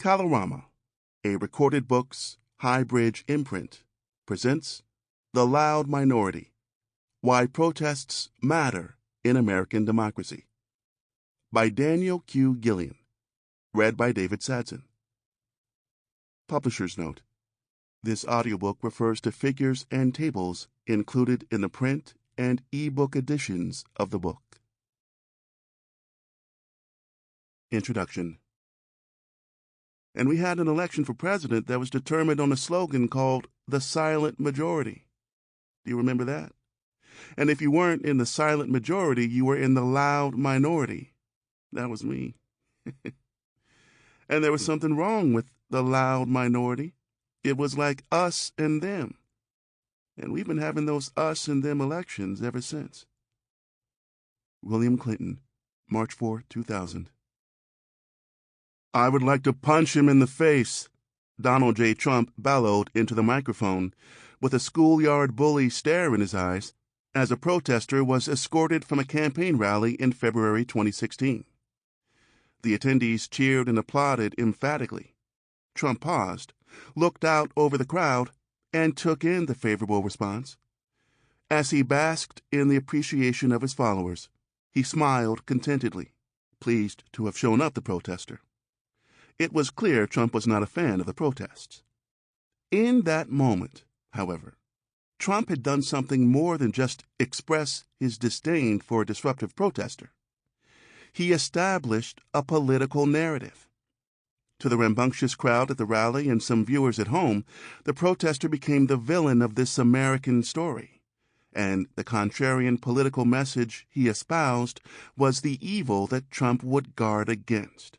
Kalorama, a recorded books high-bridge imprint, presents The Loud Minority: Why Protests Matter in American Democracy by Daniel Q. Gillion, read by David Sadzin. Publisher's note: this audiobook refers to figures and tables included in the print and e-book editions of the book. Introduction. And we had an election for president that was determined on a slogan called the silent majority. Do you remember that? And if you weren't in the silent majority, you were in the loud minority. That was me. And there was something wrong with the loud minority. It was like us and them. And we've been having those us and them elections ever since. William Clinton, March 4, 2000. I would like to punch him in the face, Donald J. Trump bellowed into the microphone with a schoolyard bully stare in his eyes as a protester was escorted from a campaign rally in February 2016. The attendees cheered and applauded emphatically. Trump paused, looked out over the crowd, and took in the favorable response. As he basked in the appreciation of his followers, he smiled contentedly, pleased to have shown up the protester. It was clear Trump was not a fan of the protests. In that moment, however, Trump had done something more than just express his disdain for a disruptive protester. He established a political narrative. To the rambunctious crowd at the rally and some viewers at home, the protester became the villain of this American story, and the contrarian political message he espoused was the evil that Trump would guard against.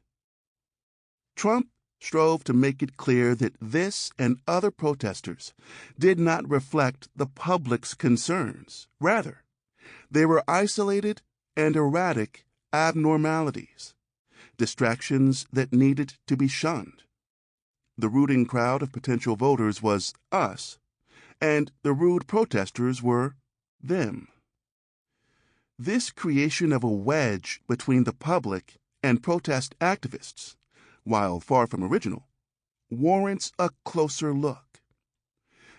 Trump strove to make it clear that this and other protesters did not reflect the public's concerns. Rather, they were isolated and erratic abnormalities, distractions that needed to be shunned. The rooting crowd of potential voters was us, and the rude protesters were them. This creation of a wedge between the public and protest activists, while far from original, warrants a closer look.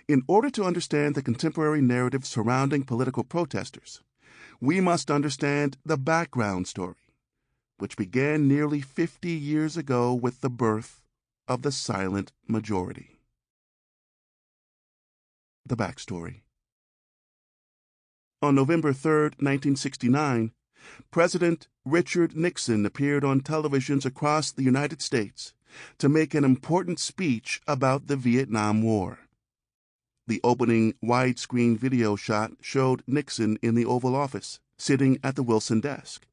In order to understand the contemporary narrative surrounding political protesters, we must understand the background story, which began nearly 50 years ago with the birth of the silent majority. The backstory. On November 3, 1969, President Richard Nixon appeared on televisions across the United States to make an important speech about the Vietnam War. The opening widescreen video shot showed Nixon in the Oval Office, sitting at the Wilson desk.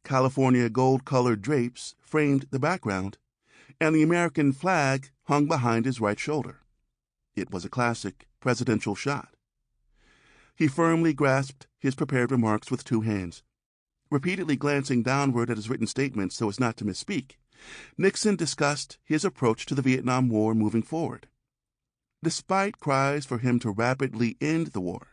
California gold-colored drapes framed the background, and the American flag hung behind his right shoulder. It was a classic presidential shot. He firmly grasped his prepared remarks with two hands. Repeatedly glancing downward at his written statements so as not to misspeak, Nixon discussed his approach to the Vietnam War moving forward. Despite cries for him to rapidly end the war,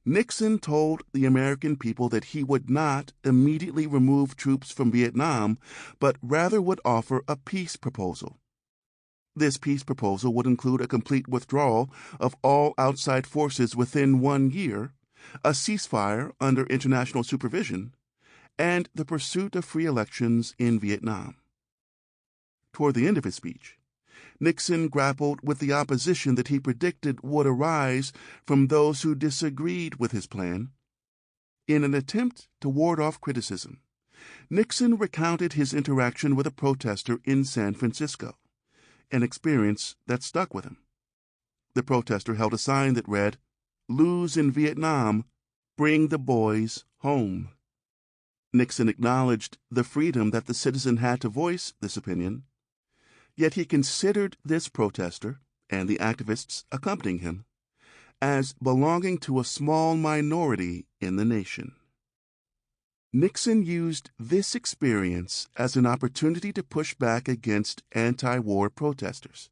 Nixon told the American people that he would not immediately remove troops from Vietnam, but rather would offer a peace proposal. This peace proposal would include a complete withdrawal of all outside forces within 1 year, a ceasefire under international supervision, and the pursuit of free elections in Vietnam. Toward the end of his speech, Nixon grappled with the opposition that he predicted would arise from those who disagreed with his plan. In an attempt to ward off criticism, Nixon recounted his interaction with a protester in San Francisco, an experience that stuck with him. The protester held a sign that read, "Lose in Vietnam, bring the boys home." Nixon acknowledged the freedom that the citizen had to voice this opinion, yet he considered this protester, and the activists accompanying him, as belonging to a small minority in the nation. Nixon used this experience as an opportunity to push back against anti-war protesters.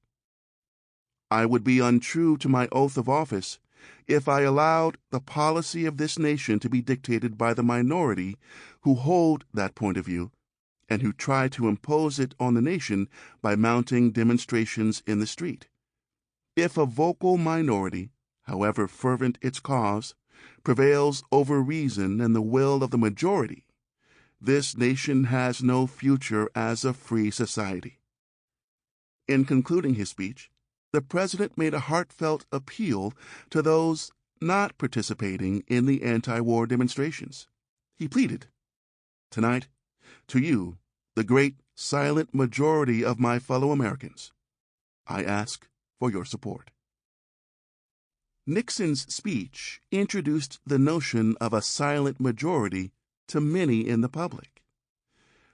"I would be untrue to my oath of office if I allowed the policy of this nation to be dictated by the minority who hold that point of view and who tried to impose it on the nation by mounting demonstrations in the street. If a vocal minority, however fervent its cause, prevails over reason and the will of the majority, this nation has no future as a free society. In concluding his speech, the president made a heartfelt appeal to those not participating in the anti-war demonstrations. He pleaded, "Tonight, to you, the great silent majority of my fellow Americans, I ask for your support." Nixon's speech introduced the notion of a silent majority to many in the public.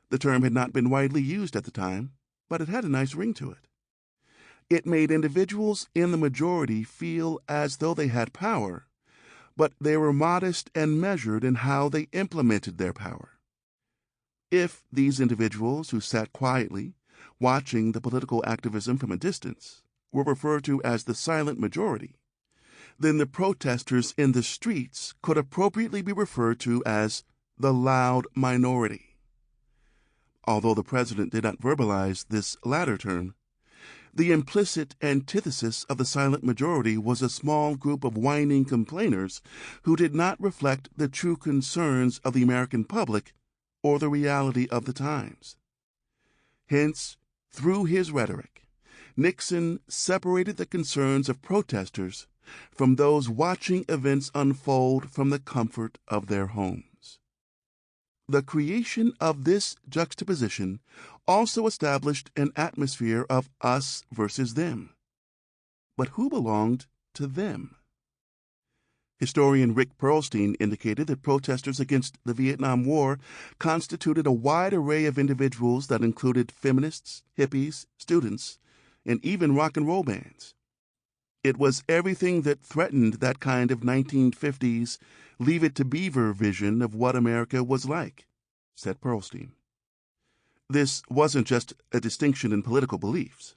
The term had not been widely used at the time, but it had a nice ring to it. It made individuals in the majority feel as though they had power, but they were modest and measured in how they implemented their power. If these individuals who sat quietly, watching the political activism from a distance, were referred to as the silent majority, then the protesters in the streets could appropriately be referred to as the loud minority. Although the president did not verbalize this latter term, the implicit antithesis of the silent majority was a small group of whining complainers who did not reflect the true concerns of the American public or the reality of the times. Hence, through his rhetoric, Nixon separated the concerns of protesters from those watching events unfold from the comfort of their homes. The creation of this juxtaposition also established an atmosphere of us versus them. But who belonged to them? Historian Rick Perlstein indicated that protesters against the Vietnam War constituted a wide array of individuals that included feminists, hippies, students, and even rock and roll bands. It was everything that threatened that kind of 1950s Leave It to Beaver vision of what America was like, said Perlstein. This wasn't just a distinction in political beliefs.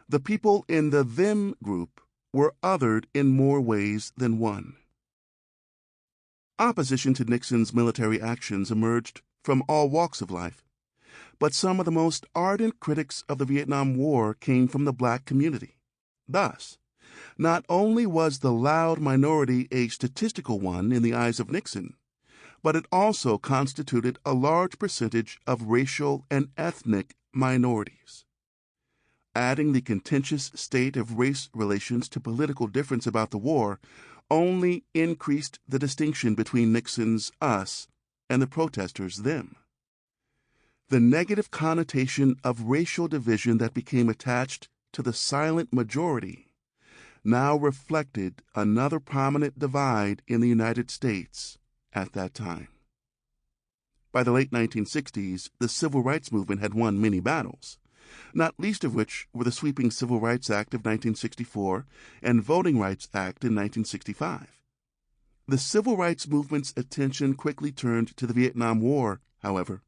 The people in the them group were othered in more ways than one. Opposition to Nixon's military actions emerged from all walks of life, but some of the most ardent critics of the Vietnam War came from the black community. Thus, not only was the loud minority a statistical one in the eyes of Nixon, but it also constituted a large percentage of racial and ethnic minorities. Adding the contentious state of race relations to political difference about the war only increased the distinction between Nixon's us and the protesters' them. The negative connotation of racial division that became attached to the silent majority now reflected another prominent divide in the United States at that time. By the late 1960s, the civil rights movement had won many battles, not least of which were the sweeping Civil Rights Act of 1964 and Voting Rights Act in 1965. The civil rights movement's attention quickly turned to the Vietnam War, however,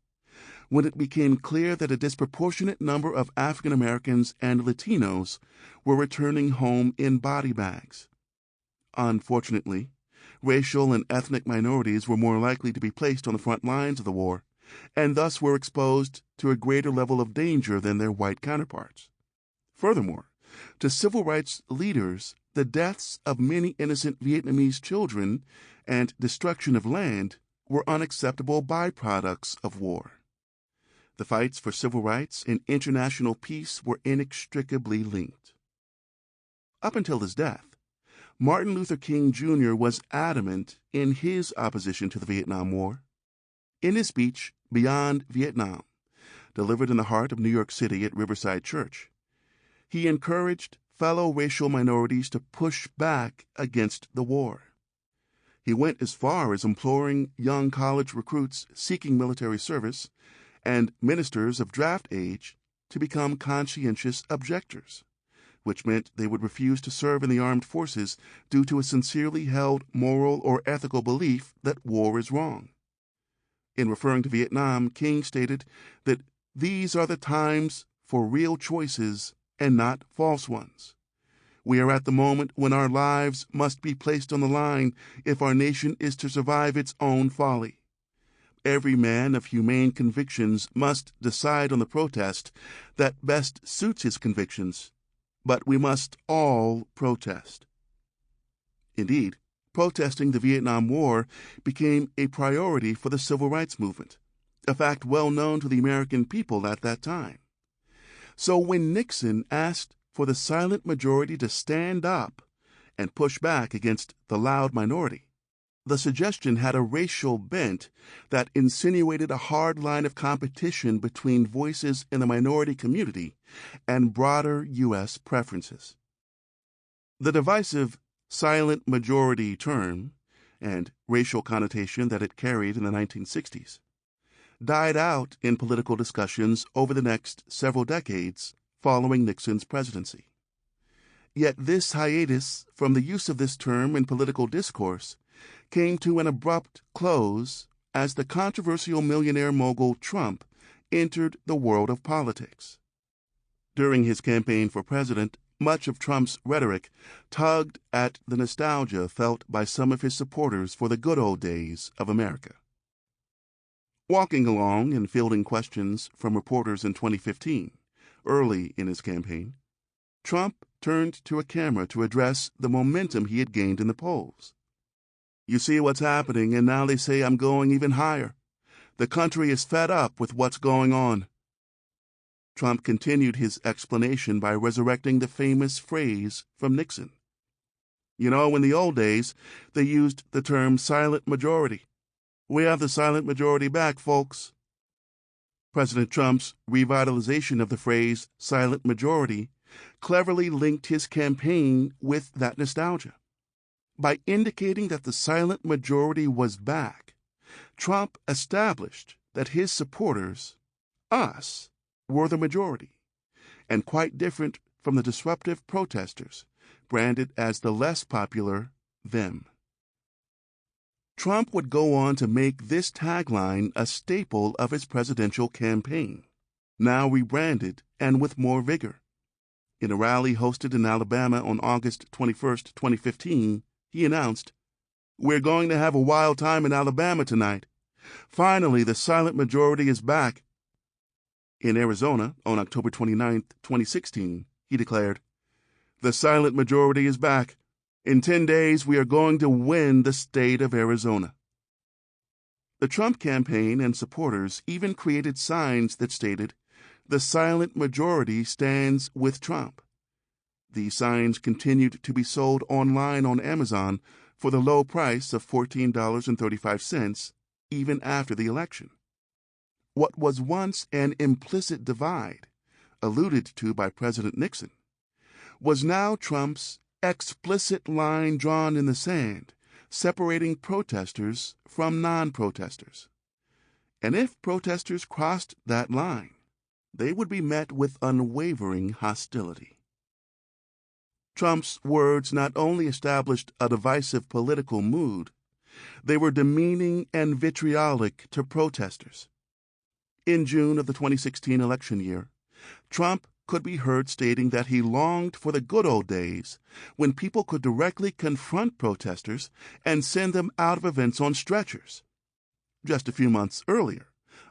when it became clear that a disproportionate number of African Americans and Latinos were returning home in body bags. Unfortunately, racial and ethnic minorities were more likely to be placed on the front lines of the war, and thus were exposed to a greater level of danger than their white counterparts. Furthermore, to civil rights leaders, the deaths of many innocent Vietnamese children and destruction of land were unacceptable byproducts of war. The fights for civil rights and international peace were inextricably linked. Up until his death, Martin Luther King Jr. was adamant in his opposition to the Vietnam War. In his speech, Beyond Vietnam, delivered in the heart of New York City at Riverside Church, he encouraged fellow racial minorities to push back against the war. He went as far as imploring young college recruits seeking military service and ministers of draft age to become conscientious objectors, which meant they would refuse to serve in the armed forces due to a sincerely held moral or ethical belief that war is wrong. In referring to Vietnam, King stated that these are the times for real choices and not false ones. We are at the moment when our lives must be placed on the line if our nation is to survive its own folly. every man of humane convictions must decide on the protest that best suits his convictions, but we must all protest. Indeed, protesting the Vietnam War became a priority for the civil rights movement, a fact well known to the American people at that time. So when Nixon asked for the silent majority to stand up and push back against the loud minority, the suggestion had a racial bent that insinuated a hard line of competition between voices in the minority community and broader U.S. preferences. The divisive silent majority term and racial connotation that it carried in the 1960s died out in political discussions over the next several decades following Nixon's presidency. Yet this hiatus from the use of this term in political discourse came to an abrupt close as the controversial millionaire mogul Trump entered the world of politics. During his campaign for president, much of Trump's rhetoric tugged at the nostalgia felt by some of his supporters for the good old days of America. Walking along and fielding questions from reporters in 2015, early in his campaign, Trump turned to a camera to address the momentum he had gained in the polls. "You see what's happening, and now they say I'm going even higher. The country is fed up with what's going on." Trump continued his explanation by resurrecting the famous phrase from Nixon. "You know, in the old days, they used the term silent majority. We have the silent majority back, folks." President Trump's revitalization of the phrase silent majority cleverly linked his campaign with that nostalgia. By indicating that the silent majority was back, Trump established that his supporters, us, were the majority, and quite different from the disruptive protesters, branded as the less popular them. Trump would go on to make this tagline a staple of his presidential campaign, now rebranded and with more vigor. In a rally hosted in Alabama on August 21, 2015, he announced, "We're going to have a wild time in Alabama tonight. Finally, the silent majority is back." In Arizona, on October 29, 2016, he declared, "The silent majority is back. In 10 days, we are going to win the state of Arizona." The Trump campaign and supporters even created signs that stated, "The silent majority stands with Trump." These signs continued to be sold online on Amazon for the low price of $14.35, even after the election. What was once an implicit divide, alluded to by President Nixon, was now Trump's explicit line drawn in the sand, separating protesters from non-protesters. And if protesters crossed that line, they would be met with unwavering hostility. Trump's words not only established a divisive political mood, they were demeaning and vitriolic to protesters. In June of the 2016 election year, Trump could be heard stating that he longed for the good old days when people could directly confront protesters and send them out of events on stretchers. Just a few months earlier,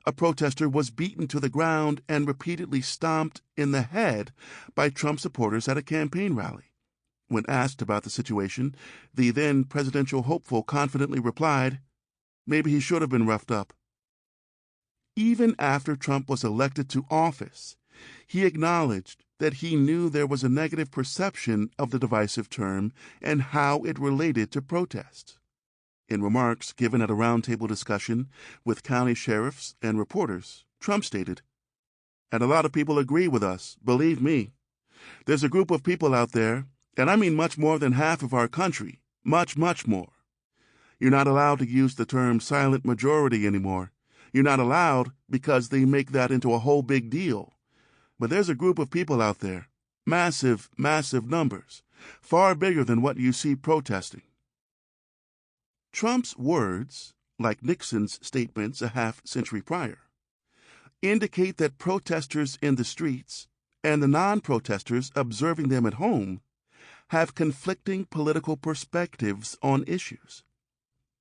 a protester was beaten to the ground and repeatedly stomped in the head by Trump supporters at a campaign rally. When asked about the situation, the then presidential hopeful confidently replied, "Maybe he should have been roughed up." Even after Trump was elected to office, he acknowledged that he knew there was a negative perception of the divisive term and how it related to protests. In remarks given at a roundtable discussion with county sheriffs and reporters, Trump stated, "And a lot of people agree with us, believe me. There's a group of people out there, and I mean much more than half of our country, much, much more. You're not allowed to use the term silent majority anymore. You're not allowed because they make that into a whole big deal. But there's a group of people out there, massive, massive numbers, far bigger than what you see protesting." Trump's words, like Nixon's statements a half-century prior, indicate that protesters in the streets and the non-protesters observing them at home have conflicting political perspectives on issues.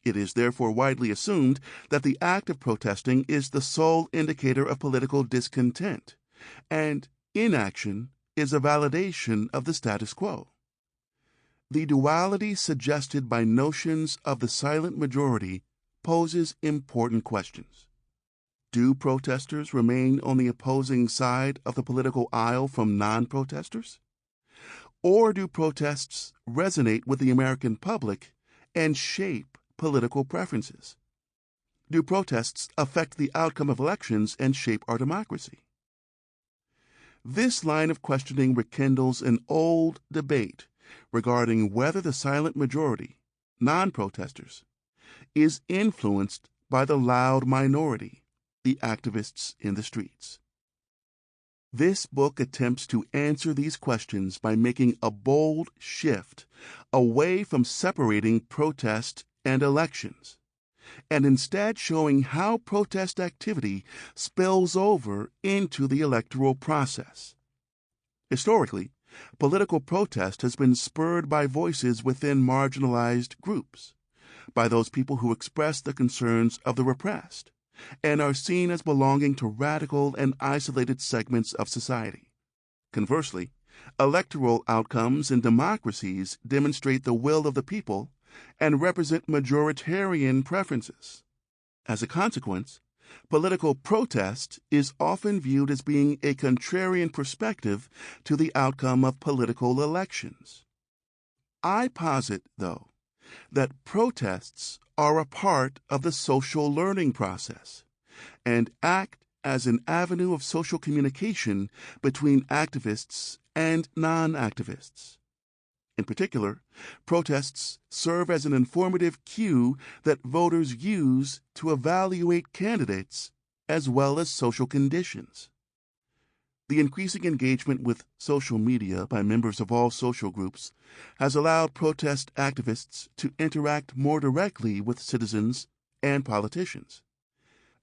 It is therefore widely assumed that the act of protesting is the sole indicator of political discontent, and inaction is a validation of the status quo. The duality suggested by notions of the silent majority poses important questions. Do protesters remain on the opposing side of the political aisle from non-protesters? Or do protests resonate with the American public and shape political preferences? Do protests affect the outcome of elections and shape our democracy? This line of questioning rekindles an old debate regarding whether the silent majority, non-protesters, is influenced by the loud minority, the activists in the streets. This book attempts to answer these questions by making a bold shift away from separating protest and elections, and instead showing how protest activity spills over into the electoral process. Historically, political protest has been spurred by voices within marginalized groups, by those people who express the concerns of the repressed, and are seen as belonging to radical and isolated segments of society. Conversely, electoral outcomes in democracies demonstrate the will of the people and represent majoritarian preferences. As a consequence, political protest is often viewed as being a contrarian perspective to the outcome of political elections. I posit, though, that protests are a part of the social learning process and act as an avenue of social communication between activists and non-activists. In particular, protests serve as an informative cue that voters use to evaluate candidates as well as social conditions. The increasing engagement with social media by members of all social groups has allowed protest activists to interact more directly with citizens and politicians.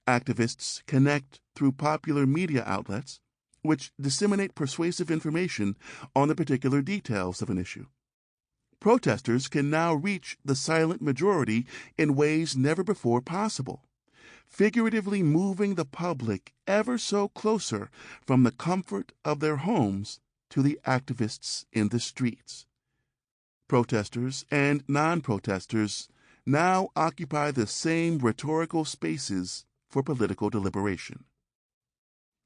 Activists connect through popular media outlets, which disseminate persuasive information on the particular details of an issue. Protesters can now reach the silent majority in ways never before possible, figuratively moving the public ever so closer from the comfort of their homes to the activists in the streets. Protesters and non-protesters now occupy the same rhetorical spaces for political deliberation.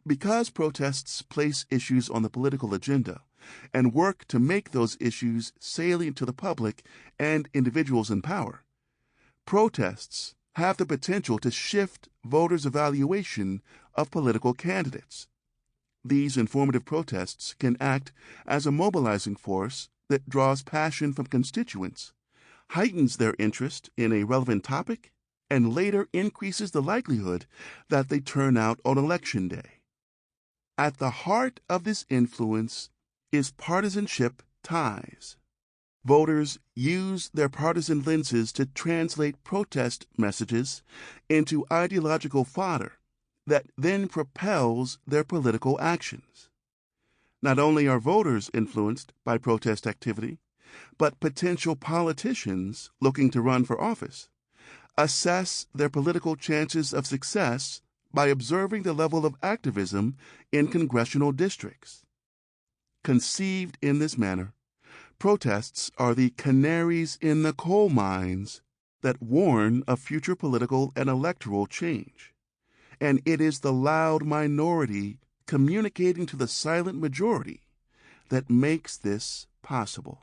Because protests place issues on the political agenda and work to make those issues salient to the public and individuals in power, protests have the potential to shift voters' evaluation of political candidates. These informative protests can act as a mobilizing force that draws passion from constituents, heightens their interest in a relevant topic, and later increases the likelihood that they turn out on Election Day. At the heart of this influence is partisanship ties. Voters use their partisan lenses to translate protest messages into ideological fodder that then propels their political actions. Not only are voters influenced by protest activity, but potential politicians looking to run for office assess their political chances of success by observing the level of activism in congressional districts. Conceived in this manner, protests are the canaries in the coal mines that warn of future political and electoral change, and it is the loud minority communicating to the silent majority that makes this possible.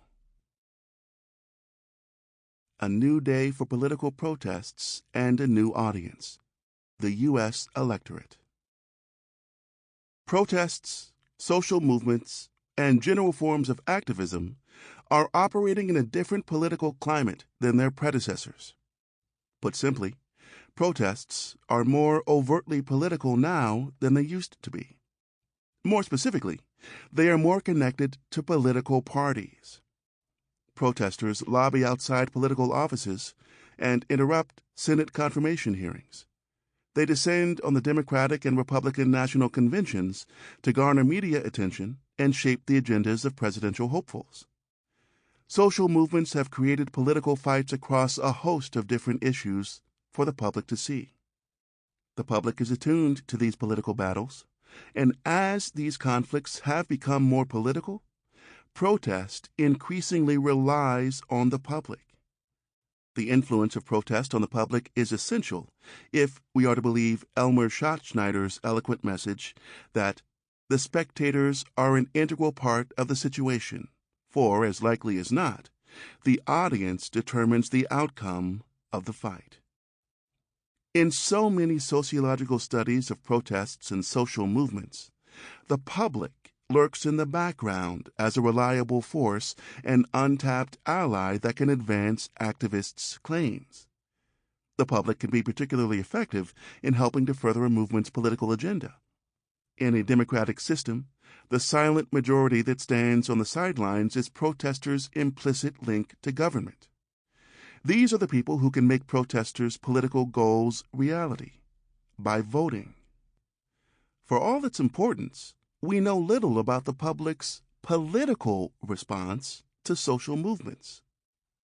A new day for political protests and a new audience, the U.S. electorate. Protests, social movements, and general forms of activism are operating in a different political climate than their predecessors. Put simply, protests are more overtly political now than they used to be. More specifically, they are more connected to political parties. Protesters lobby outside political offices and interrupt Senate confirmation hearings. They descend on the Democratic and Republican national conventions to garner media attention and shape the agendas of presidential hopefuls. Social movements have created political fights across a host of different issues for the public to see. The public is attuned to these political battles, and as these conflicts have become more political, protest increasingly relies on the public. The influence of protest on the public is essential if we are to believe Elmer Schachtschneider's eloquent message that the spectators are an integral part of the situation, for, as likely as not, the audience determines the outcome of the fight. In so many sociological studies of protests and social movements, the public lurks in the background as a reliable force, an untapped ally that can advance activists' claims. The public can be particularly effective in helping to further a movement's political agenda. In a democratic system, the silent majority that stands on the sidelines is protesters' implicit link to government. These are the people who can make protesters' political goals reality by voting. For all its importance, we know little about the public's political response to social movements.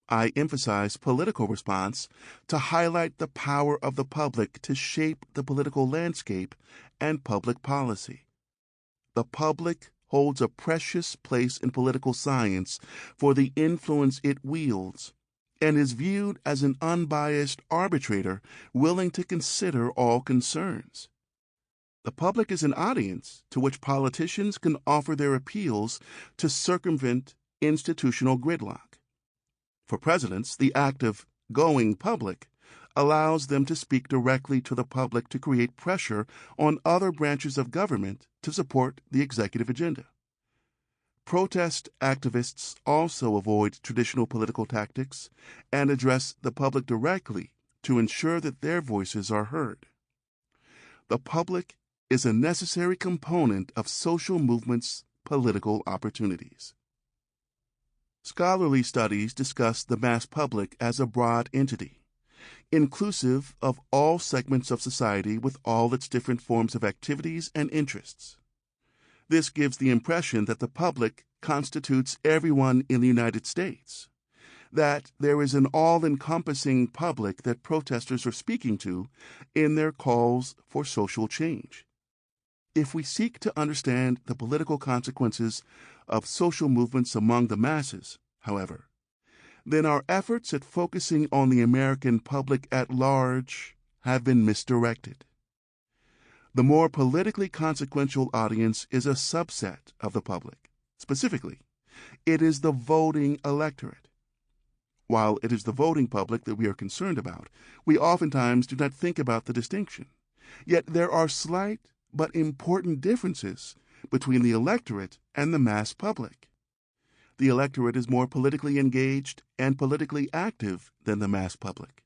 I emphasize political response to highlight the power of the public to shape the political landscape and public policy. The public holds a precious place in political science for the influence it wields, and is viewed as an unbiased arbitrator willing to consider all concerns. The public is an audience to which politicians can offer their appeals to circumvent institutional gridlock. For presidents, the act of going public allows them to speak directly to the public to create pressure on other branches of government to support the executive agenda. Protest activists also avoid traditional political tactics and address the public directly to ensure that their voices are heard. The public is a necessary component of social movements' political opportunities. Scholarly studies discuss the mass public as a broad entity, inclusive of all segments of society with all its different forms of activities and interests. This gives the impression that the public constitutes everyone in the United States, that there is an all-encompassing public that protesters are speaking to in their calls for social change. If we seek to understand the political consequences of social movements among the masses, however, then our efforts at focusing on the American public at large have been misdirected. The more politically consequential audience is a subset of the public. Specifically, it is the voting electorate. While it is the voting public that we are concerned about, we oftentimes do not think about the distinction. Yet there are slight but important differences between the electorate and the mass public. The electorate is more politically engaged and politically active than the mass public.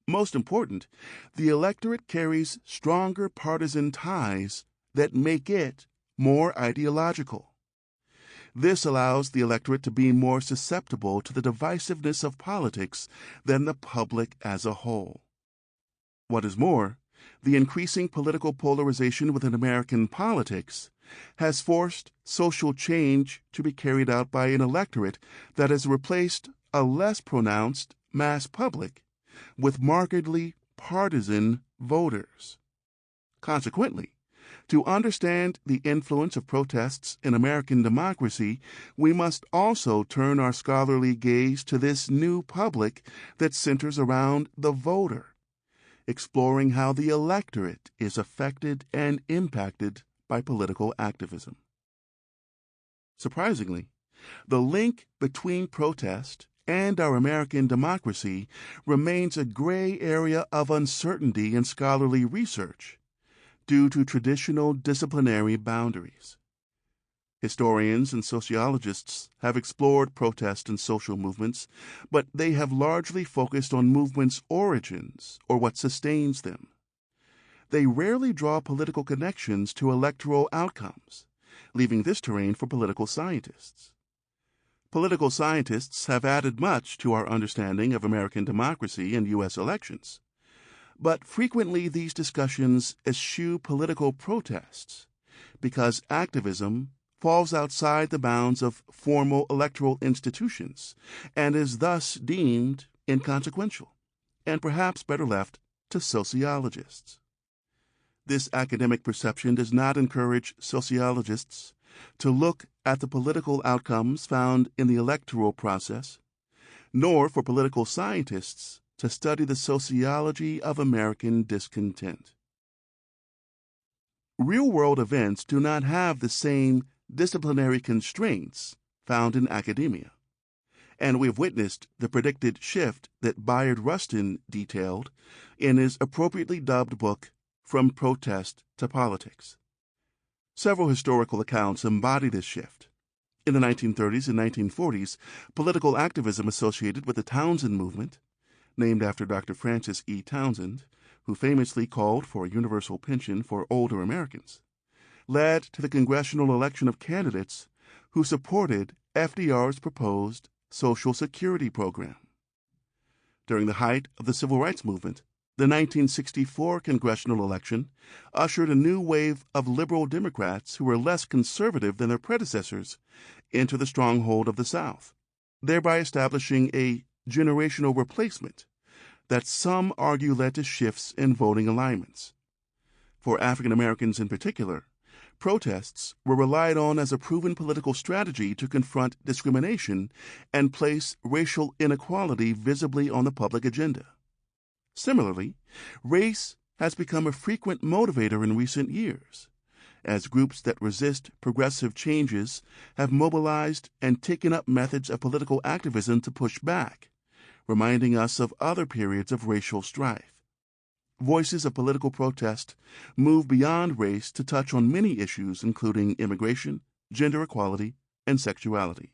Most important, the electorate carries stronger partisan ties that make it more ideological. This allows the electorate to be more susceptible to the divisiveness of politics than the public as a whole. What is more, the increasing political polarization within American politics has forced social change to be carried out by an electorate that has replaced a less pronounced mass public with markedly partisan voters. Consequently, to understand the influence of protests in American democracy, we must also turn our scholarly gaze to this new public that centers around the voter, exploring how the electorate is affected and impacted by political activism. Surprisingly, the link between protest and our American democracy remains a gray area of uncertainty in scholarly research due to traditional disciplinary boundaries. Historians and sociologists have explored protest and social movements, but they have largely focused on movements' origins or what sustains them. They rarely draw political connections to electoral outcomes, leaving this terrain for political scientists. Political scientists have added much to our understanding of American democracy and U.S. elections, but frequently these discussions eschew political protests because activism falls outside the bounds of formal electoral institutions and is thus deemed inconsequential, and perhaps better left to sociologists. This academic perception does not encourage sociologists to look at the political outcomes found in the electoral process, nor for political scientists to study the sociology of American discontent. Real-world events do not have the same disciplinary constraints found in academia, and we have witnessed the predicted shift that Bayard Rustin detailed in his appropriately dubbed book, From Protest to Politics. Several historical accounts embody this shift. In the 1930s and 1940s, political activism associated with the Townsend movement, named after Dr. Francis E. Townsend, who famously called for a universal pension for older Americans, led to the congressional election of candidates who supported FDR's proposed Social Security program. During the height of the Civil Rights Movement, the 1964 congressional election ushered a new wave of liberal Democrats who were less conservative than their predecessors into the stronghold of the South, thereby establishing a generational replacement that some argue led to shifts in voting alignments. For African Americans in particular, protests were relied on as a proven political strategy to confront discrimination and place racial inequality visibly on the public agenda. Similarly, race has become a frequent motivator in recent years, as groups that resist progressive changes have mobilized and taken up methods of political activism to push back, reminding us of other periods of racial strife. Voices of political protest move beyond race to touch on many issues, including immigration, gender equality, and sexuality.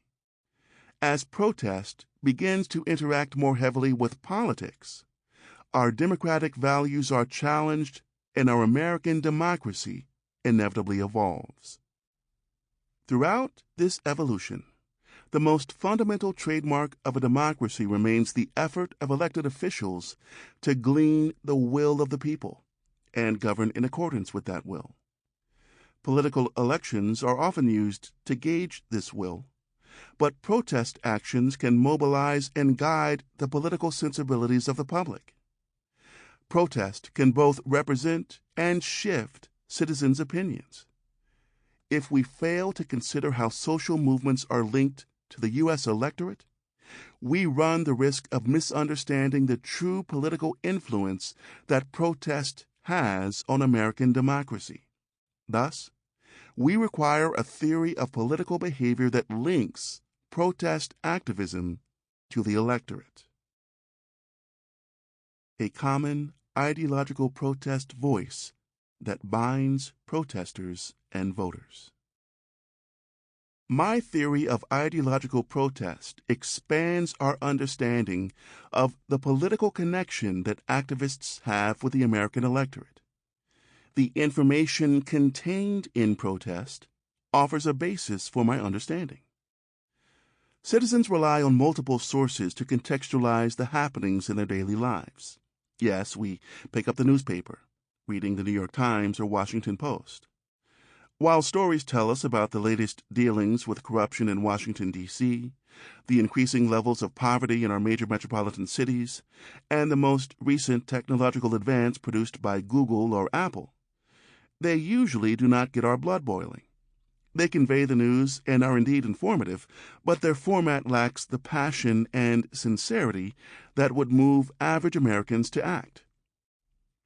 As protest begins to interact more heavily with politics, our democratic values are challenged and our American democracy inevitably evolves. Throughout this evolution, the most fundamental trademark of a democracy remains the effort of elected officials to glean the will of the people and govern in accordance with that will. Political elections are often used to gauge this will, but protest actions can mobilize and guide the political sensibilities of the public. Protest can both represent and shift citizens' opinions. If we fail to consider how social movements are linked to the U.S. electorate, we run the risk of misunderstanding the true political influence that protest has on American democracy. Thus, we require a theory of political behavior that links protest activism to the electorate. A common ideological protest voice that binds protesters and voters. My theory of ideological protest expands our understanding of the political connection that activists have with the American electorate. The information contained in protest offers a basis for my understanding. Citizens rely on multiple sources to contextualize the happenings in their daily lives. Yes, we pick up the newspaper, reading the New York Times or Washington Post. While stories tell us about the latest dealings with corruption in Washington, D.C., the increasing levels of poverty in our major metropolitan cities, and the most recent technological advance produced by Google or Apple, they usually do not get our blood boiling. They convey the news and are indeed informative, but their format lacks the passion and sincerity that would move average Americans to act.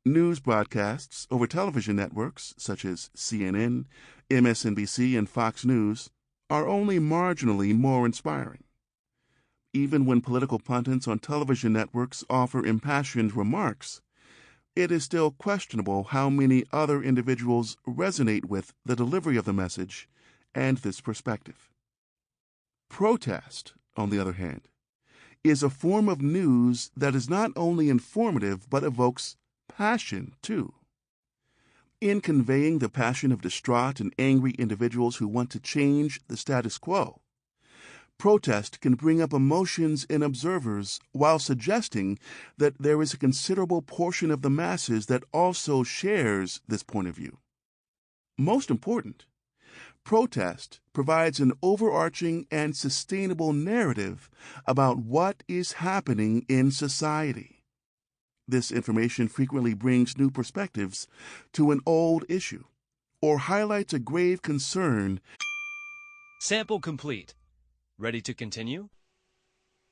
News broadcasts over television networks such as CNN, MSNBC, and Fox News are only marginally more inspiring. Even when political pundits on television networks offer impassioned remarks, it is still questionable how many other individuals resonate with the delivery of the message and this perspective. Protest, on the other hand, is a form of news that is not only informative but evokes passion, too. In conveying the passion of distraught and angry individuals who want to change the status quo, protest can bring up emotions in observers while suggesting that there is a considerable portion of the masses that also shares this point of view. Most important, Protest provides an overarching and sustainable narrative about what is happening in society. This information frequently brings new perspectives to an old issue or highlights a grave concern. Sample complete. Ready to continue?